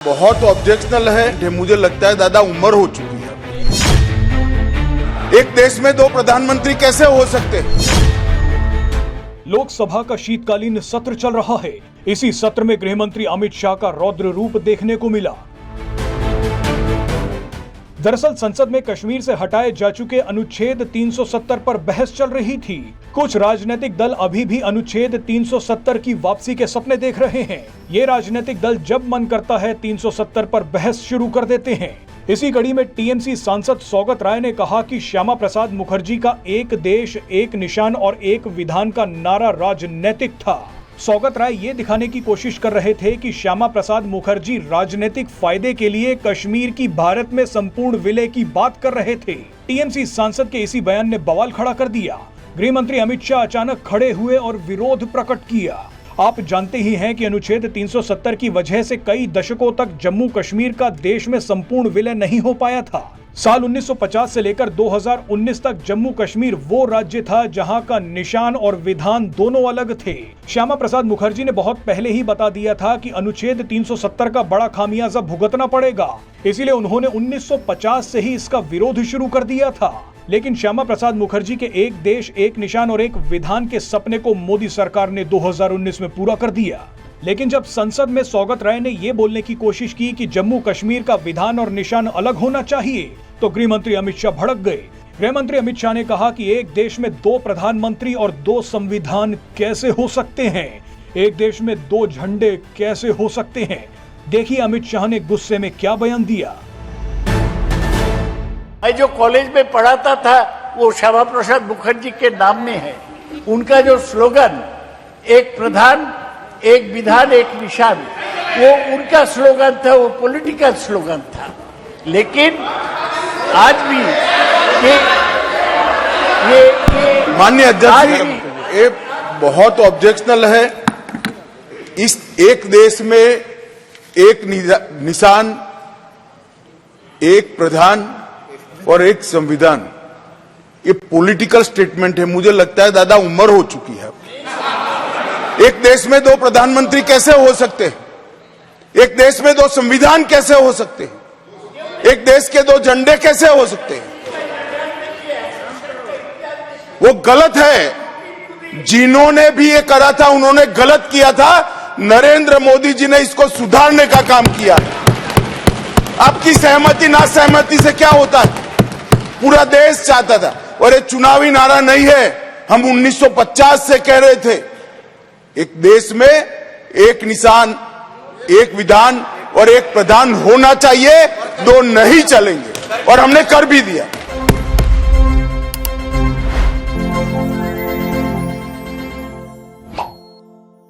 बहुत ऑब्जेक्शनल है। मुझे लगता है दादा उम्र हो चुकी है। एक देश में दो प्रधानमंत्री कैसे हो सकते हैं? लोकसभा का शीतकालीन सत्र चल रहा है। इसी सत्र में गृहमंत्री अमित शाह का रौद्र रूप देखने को मिला। दरअसल संसद में कश्मीर से हटाए जा चुके अनुच्छेद 370 पर बहस चल रही थी। कुछ राजनीतिक दल अभी भी अनुच्छेद 370 की वापसी के सपने देख रहे हैं। ये राजनीतिक दल जब मन करता है 370 पर बहस शुरू कर देते हैं। इसी कड़ी में टीएमसी सांसद सौगत राय ने कहा कि श्यामा प्रसाद मुखर्जी का एक देश एक निशान और एक विधान का नारा राजनीतिक था। सौगत राय ये दिखाने की कोशिश कर रहे थे कि श्यामा प्रसाद मुखर्जी राजनीतिक फायदे के लिए कश्मीर की भारत में संपूर्ण विलय की बात कर रहे थे। टीएमसी सांसद के इसी बयान ने बवाल खड़ा कर दिया। गृहमंत्री अमित शाह अचानक खड़े हुए और विरोध प्रकट किया। आप जानते ही हैं कि अनुच्छेद 370 की वजह से कई दशकों तक जम्मू कश्मीर का देश में संपूर्ण विलय नहीं हो पाया था। साल 1950 से लेकर 2019 तक जम्मू कश्मीर वो राज्य था जहां का निशान और विधान दोनों अलग थे। श्यामा प्रसाद मुखर्जी ने बहुत पहले ही बता दिया था कि अनुच्छेद 370 का बड़ा खामियाजा भुगतना पड़ेगा। इसीलिए उन्होंने 1950 से ही इसका विरोध शुरू कर दिया था। लेकिन श्यामा प्रसाद मुखर्जी के एक देश एक निशान और एक विधान के सपने को मोदी सरकार ने 2019 में पूरा कर दिया। लेकिन जब संसद में सौगत राय ने ये बोलने की कोशिश की कि जम्मू कश्मीर का विधान और निशान अलग होना चाहिए, तो गृहमंत्री अमित शाह भड़क गए। गृहमंत्री अमित शाह ने कहा कि एक देश में दो प्रधानमंत्री और दो संविधान कैसे हो सकते हैं? एक देश में दो झंडे कैसे हो सकते हैं? देखिए अमित शाह ने गुस्से में क्या बयान दिया। मैं जो कॉलेज में पढ़ाता था वो श्यामा प्रसाद मुखर्जी के नाम में है। उनका जो स्लोगन एक प्रधान एक विधान एक निशान, वो उनका स्लोगन था, वो पॉलिटिकल स्लोगन था। लेकिन आज भी ये माननीय अध्यक्ष जी, ये बहुत ऑब्जेक्शनल है। इस एक देश में एक निशान, एक प्रधान और एक संविधान, ये पॉलिटिकल स्टेटमेंट है। मुझे लगता है दादा उम्र हो चुकी है। एक देश में दो प्रधानमंत्री कैसे हो सकते हैं? एक देश में दो संविधान कैसे हो सकते हैं? एक देश के दो झंडे कैसे हो सकते हैं? वो गलत है। जिन्होंने भी ये करा था उन्होंने गलत किया था। नरेंद्र मोदी जी ने इसको सुधारने का काम किया। आपकी सहमति ना सहमति से क्या होता है? पूरा देश चाहता था। और ये चुनावी नारा नहीं है, हम 1950 से कह रहे थे एक देश में एक निशान एक विधान और एक प्रधान होना चाहिए, दो नहीं चलेंगे, और हमने कर भी दिया।